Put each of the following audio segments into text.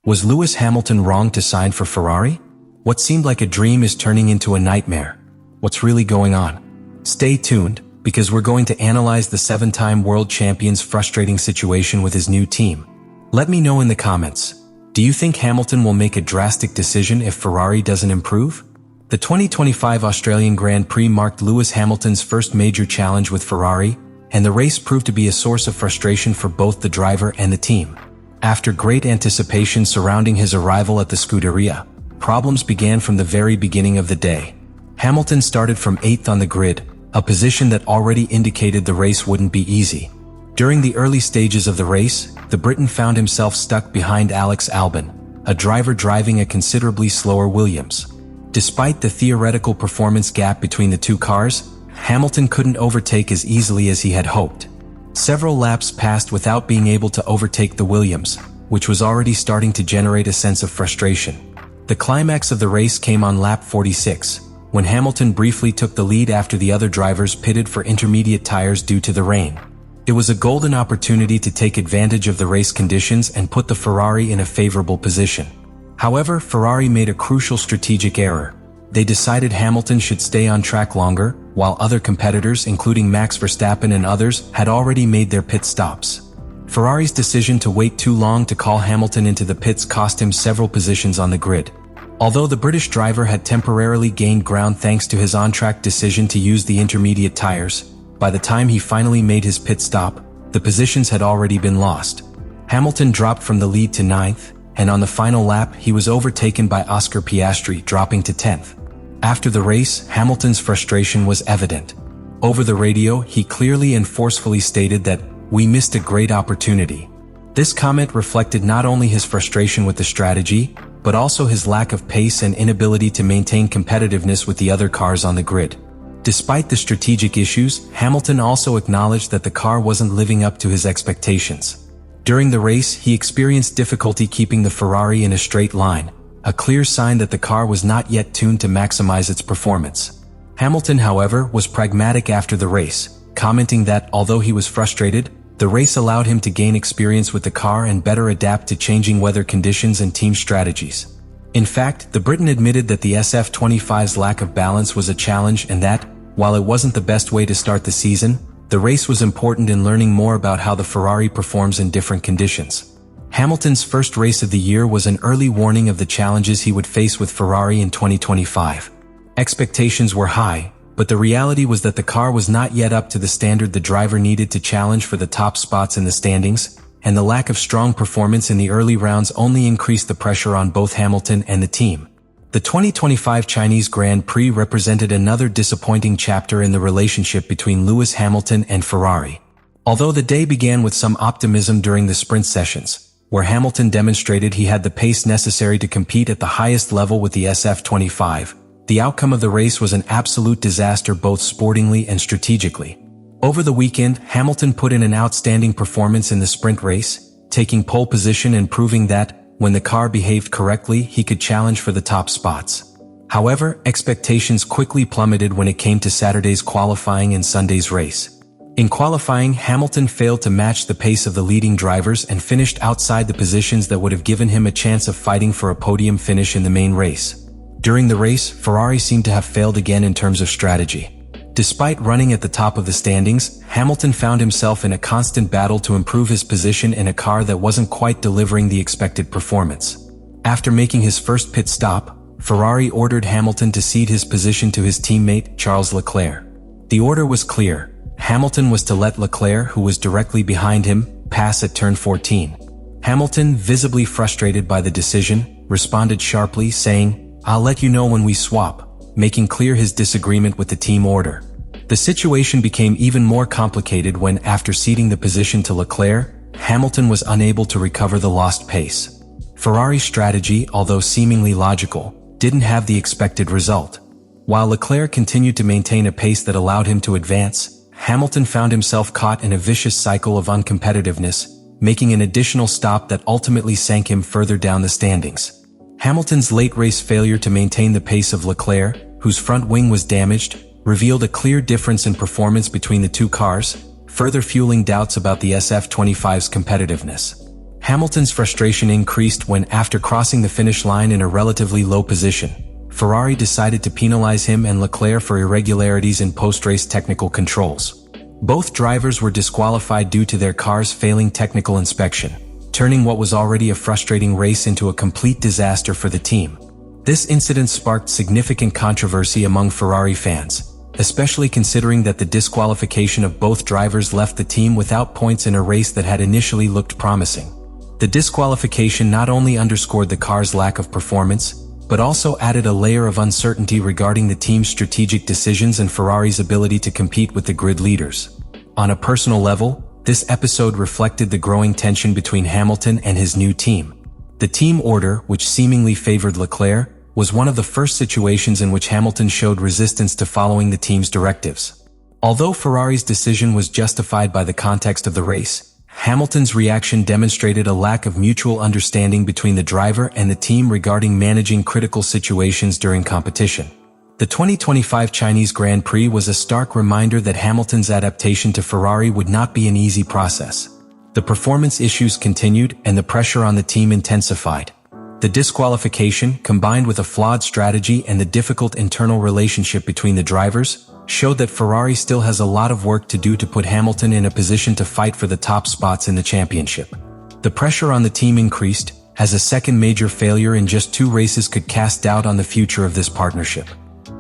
Was Lewis Hamilton wrong to sign for Ferrari? What seemed like a dream is turning into a nightmare. What's really going on? Stay tuned, because we're going to analyze the 7-time world champion's frustrating situation with his new team. Let me know in the comments. Do you think Hamilton will make a drastic decision if Ferrari doesn't improve? The 2025 Australian Grand Prix marked Lewis Hamilton's first major challenge with Ferrari, and the race proved to be a source of frustration for both the driver and the team. After great anticipation surrounding his arrival at the Scuderia, problems began from the very beginning of the day. Hamilton started from 8th on the grid, a position that already indicated the race wouldn't be easy. During the early stages of the race, the Briton found himself stuck behind Alex Albon, a driver driving a considerably slower Williams. Despite the theoretical performance gap between the two cars, Hamilton couldn't overtake as easily as he had hoped. Several laps passed without being able to overtake the Williams, which was already starting to generate a sense of frustration. The climax of the race came on lap 46, when Hamilton briefly took the lead after the other drivers pitted for intermediate tires due to the rain. It was a golden opportunity to take advantage of the race conditions and put the Ferrari in a favorable position. However, Ferrari made a crucial strategic error. They decided Hamilton should stay on track longer, while other competitors, including Max Verstappen and others, had already made their pit stops. Ferrari's decision to wait too long to call Hamilton into the pits cost him several positions on the grid. Although the British driver had temporarily gained ground thanks to his on-track decision to use the intermediate tires, by the time he finally made his pit stop, the positions had already been lost. Hamilton dropped from the lead to 9th, and on the final lap he was overtaken by Oscar Piastri, dropping to 10th. After the race, Hamilton's frustration was evident. Over the radio, he clearly and forcefully stated that, "We missed a great opportunity." This comment reflected not only his frustration with the strategy, but also his lack of pace and inability to maintain competitiveness with the other cars on the grid. Despite the strategic issues, Hamilton also acknowledged that the car wasn't living up to his expectations. During the race, he experienced difficulty keeping the Ferrari in a straight line, a clear sign that the car was not yet tuned to maximize its performance. Hamilton, however, was pragmatic after the race, commenting that although he was frustrated, the race allowed him to gain experience with the car and better adapt to changing weather conditions and team strategies. In fact, the Briton admitted that the SF25's lack of balance was a challenge and that, while it wasn't the best way to start the season, the race was important in learning more about how the Ferrari performs in different conditions. Hamilton's first race of the year was an early warning of the challenges he would face with Ferrari in 2025. Expectations were high, but the reality was that the car was not yet up to the standard the driver needed to challenge for the top spots in the standings, and the lack of strong performance in the early rounds only increased the pressure on both Hamilton and the team. The 2025 Chinese Grand Prix represented another disappointing chapter in the relationship between Lewis Hamilton and Ferrari. Although the day began with some optimism during the sprint sessions, where Hamilton demonstrated he had the pace necessary to compete at the highest level with the SF25, the outcome of the race was an absolute disaster both sportingly and strategically. Over the weekend, Hamilton put in an outstanding performance in the sprint race, taking pole position and proving that, when the car behaved correctly, he could challenge for the top spots. However, expectations quickly plummeted when it came to Saturday's qualifying and Sunday's race. In qualifying, Hamilton failed to match the pace of the leading drivers and finished outside the positions that would have given him a chance of fighting for a podium finish in the main race. During the race, Ferrari seemed to have failed again in terms of strategy. Despite running at the top of the standings, Hamilton found himself in a constant battle to improve his position in a car that wasn't quite delivering the expected performance. After making his first pit stop, Ferrari ordered Hamilton to cede his position to his teammate, Charles Leclerc. The order was clear. Hamilton was to let Leclerc, who was directly behind him, pass at turn 14. Hamilton, visibly frustrated by the decision, responded sharply, saying, "I'll let you know when we swap," making clear his disagreement with the team order. The situation became even more complicated when, after ceding the position to Leclerc, Hamilton was unable to recover the lost pace. Ferrari's strategy, although seemingly logical, didn't have the expected result. While Leclerc continued to maintain a pace that allowed him to advance, Hamilton found himself caught in a vicious cycle of uncompetitiveness, making an additional stop that ultimately sank him further down the standings. Hamilton's late race failure to maintain the pace of Leclerc, whose front wing was damaged, revealed a clear difference in performance between the two cars, further fueling doubts about the SF25's competitiveness. Hamilton's frustration increased when, after crossing the finish line in a relatively low position, Ferrari decided to penalize him and Leclerc for irregularities in post-race technical controls. Both drivers were disqualified due to their cars failing technical inspection, turning what was already a frustrating race into a complete disaster for the team. This incident sparked significant controversy among Ferrari fans, especially considering that the disqualification of both drivers left the team without points in a race that had initially looked promising. The disqualification not only underscored the car's lack of performance, but also added a layer of uncertainty regarding the team's strategic decisions and Ferrari's ability to compete with the grid leaders. On a personal level, this episode reflected the growing tension between Hamilton and his new team. The team order, which seemingly favored Leclerc, was one of the first situations in which Hamilton showed resistance to following the team's directives. Although Ferrari's decision was justified by the context of the race, Hamilton's reaction demonstrated a lack of mutual understanding between the driver and the team regarding managing critical situations during competition. The 2025 Chinese Grand Prix was a stark reminder that Hamilton's adaptation to Ferrari would not be an easy process. The performance issues continued and the pressure on the team intensified. The disqualification, combined with a flawed strategy and the difficult internal relationship between the drivers, showed that Ferrari still has a lot of work to do to put Hamilton in a position to fight for the top spots in the championship. The pressure on the team increased, as a second major failure in just 2 races could cast doubt on the future of this partnership.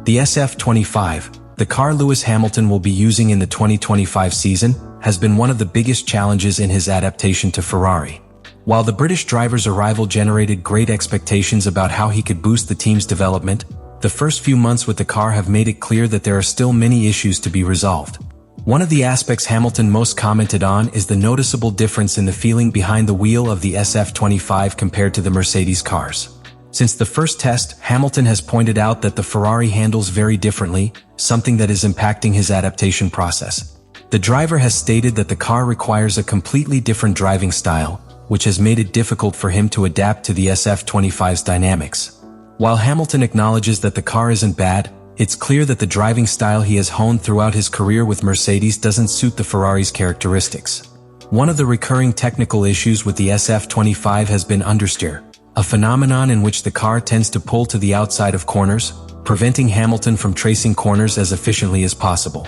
The SF25, the car Lewis Hamilton will be using in the 2025 season, has been one of the biggest challenges in his adaptation to Ferrari. While the British driver's arrival generated great expectations about how he could boost the team's development, the first few months with the car have made it clear that there are still many issues to be resolved. One of the aspects Hamilton most commented on is the noticeable difference in the feeling behind the wheel of the SF25 compared to the Mercedes cars. Since the first test, Hamilton has pointed out that the Ferrari handles very differently, something that is impacting his adaptation process. The driver has stated that the car requires a completely different driving style, which has made it difficult for him to adapt to the SF25's dynamics. While Hamilton acknowledges that the car isn't bad, it's clear that the driving style he has honed throughout his career with Mercedes doesn't suit the Ferrari's characteristics. One of the recurring technical issues with the SF25 has been understeer, a phenomenon in which the car tends to pull to the outside of corners, preventing Hamilton from tracing corners as efficiently as possible.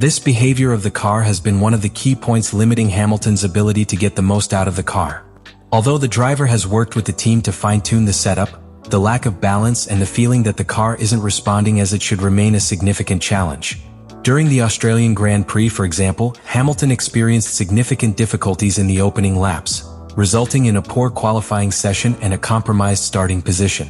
This behavior of the car has been one of the key points limiting Hamilton's ability to get the most out of the car. Although the driver has worked with the team to fine-tune the setup, the lack of balance and the feeling that the car isn't responding as it should remain a significant challenge. During the Australian Grand Prix, for example, Hamilton experienced significant difficulties in the opening laps, resulting in a poor qualifying session and a compromised starting position.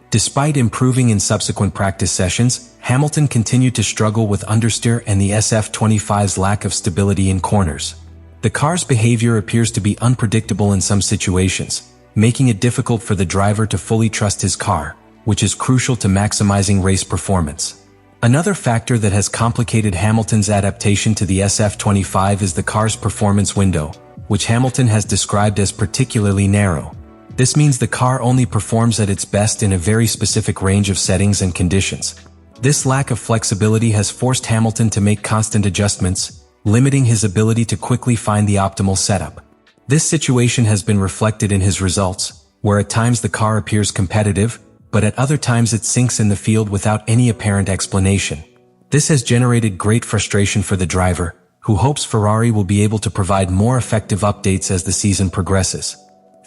Despite improving in subsequent practice sessions, Hamilton continued to struggle with understeer and the SF25's lack of stability in corners. The car's behavior appears to be unpredictable in some situations, making it difficult for the driver to fully trust his car, which is crucial to maximizing race performance. Another factor that has complicated Hamilton's adaptation to the SF25 is the car's performance window, which Hamilton has described as particularly narrow. This means the car only performs at its best in a very specific range of settings and conditions. This lack of flexibility has forced Hamilton to make constant adjustments, limiting his ability to quickly find the optimal setup. This situation has been reflected in his results, where at times the car appears competitive, but at other times it sinks in the field without any apparent explanation. This has generated great frustration for the driver, who hopes Ferrari will be able to provide more effective updates as the season progresses.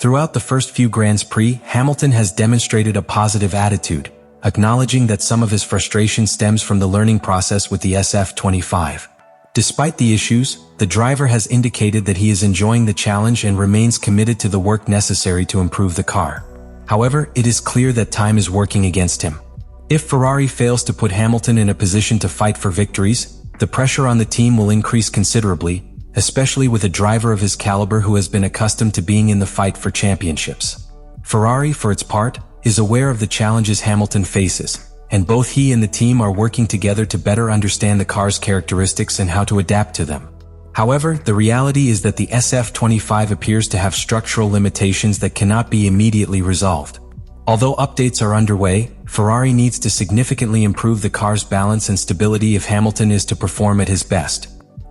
Throughout the first few Grands Prix, Hamilton has demonstrated a positive attitude, acknowledging that some of his frustration stems from the learning process with the SF25. Despite the issues, the driver has indicated that he is enjoying the challenge and remains committed to the work necessary to improve the car. However, it is clear that time is working against him. If Ferrari fails to put Hamilton in a position to fight for victories, the pressure on the team will increase considerably, especially with a driver of his caliber who has been accustomed to being in the fight for championships. Ferrari, for its part, is aware of the challenges Hamilton faces, and both he and the team are working together to better understand the car's characteristics and how to adapt to them. However, the reality is that the SF25 appears to have structural limitations that cannot be immediately resolved. Although updates are underway, Ferrari needs to significantly improve the car's balance and stability if Hamilton is to perform at his best.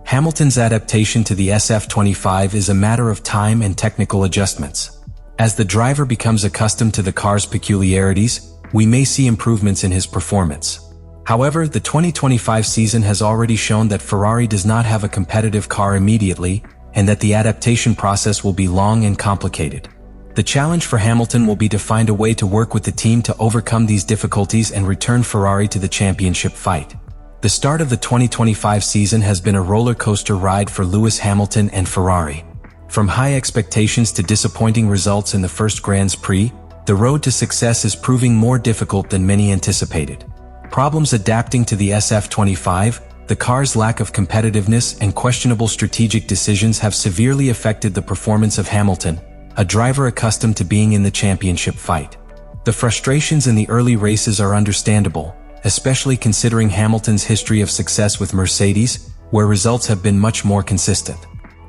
Hamilton's adaptation to the SF25 is a matter of time and technical adjustments. As the driver becomes accustomed to the car's peculiarities, we may see improvements in his performance. However, the 2025 season has already shown that Ferrari does not have a competitive car immediately, and that the adaptation process will be long and complicated. The challenge for Hamilton will be to find a way to work with the team to overcome these difficulties and return Ferrari to the championship fight. The start of the 2025 season has been a roller coaster ride for Lewis Hamilton and Ferrari. From high expectations to disappointing results in the first Grand Prix, the road to success is proving more difficult than many anticipated. Problems adapting to the SF25, the car's lack of competitiveness and questionable strategic decisions have severely affected the performance of Hamilton, a driver accustomed to being in the championship fight. The frustrations in the early races are understandable, especially considering Hamilton's history of success with Mercedes, where results have been much more consistent.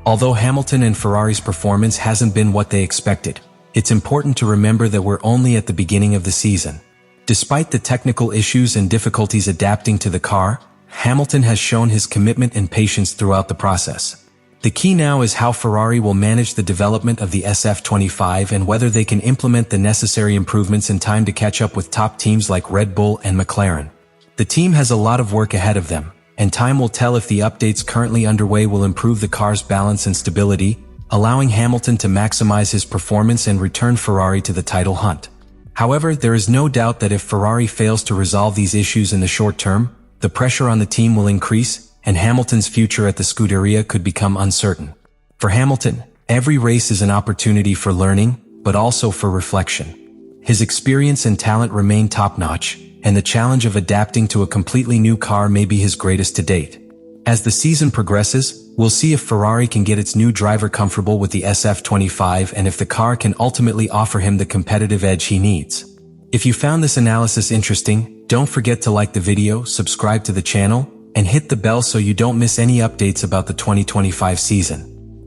Although Hamilton and Ferrari's performance hasn't been what they expected, it's important to remember that we're only at the beginning of the season. Despite the technical issues and difficulties adapting to the car, Hamilton has shown his commitment and patience throughout the process. The key now is how Ferrari will manage the development of the SF25 and whether they can implement the necessary improvements in time to catch up with top teams like Red Bull and McLaren. The team has a lot of work ahead of them, and time will tell if the updates currently underway will improve the car's balance and stability, allowing Hamilton to maximize his performance and return Ferrari to the title hunt. However, there is no doubt that if Ferrari fails to resolve these issues in the short term, the pressure on the team will increase, and Hamilton's future at the Scuderia could become uncertain. For Hamilton, every race is an opportunity for learning, but also for reflection. His experience and talent remain top-notch, and the challenge of adapting to a completely new car may be his greatest to date. As the season progresses, we'll see if Ferrari can get its new driver comfortable with the SF25 and if the car can ultimately offer him the competitive edge he needs. If you found this analysis interesting, don't forget to like the video, subscribe to the channel, and hit the bell so you don't miss any updates about the 2025 season.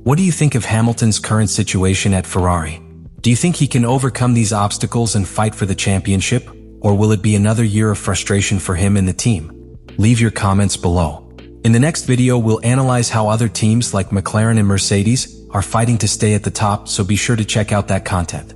What do you think of Hamilton's current situation at Ferrari? Do you think he can overcome these obstacles and fight for the championship, or will it be another year of frustration for him and the team? Leave your comments below. In the next video, we'll analyze how other teams like McLaren and Mercedes are fighting to stay at the top, so be sure to check out that content.